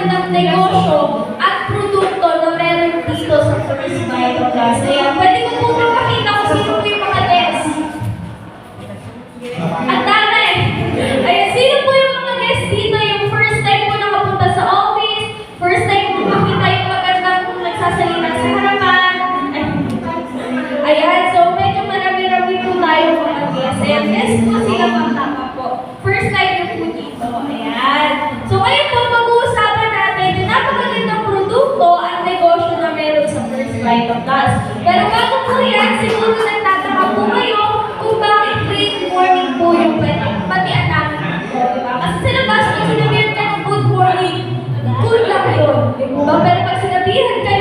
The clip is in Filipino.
magandang negosyo at produkto na meron dito sa First Bite Plus. Ayan, pwede ko po mapakita kung sino po yung mga guests. Ang dami! Ayan, sino po yung mga guests dito? Yung first time po nakapunta sa office, first time po makita yung magandang nagsasalita sa harapan. Ayan, so medyo marami-rami po tayo mga guests. Ayan, guests po sila pang po. First time yung po dito. Ayan. So ngayon po pag-uusapan natin yung napakagandang produkto at negosyo na meron sa First Bite Plus. Pero bago po yan, siguro nagtataka po kayo kung bakit great morning po yung patian namin po, diba? Kasi sinabi pag sinabihan ka ng good morning, good lang yun. Diba? Pero pag sinabihan ka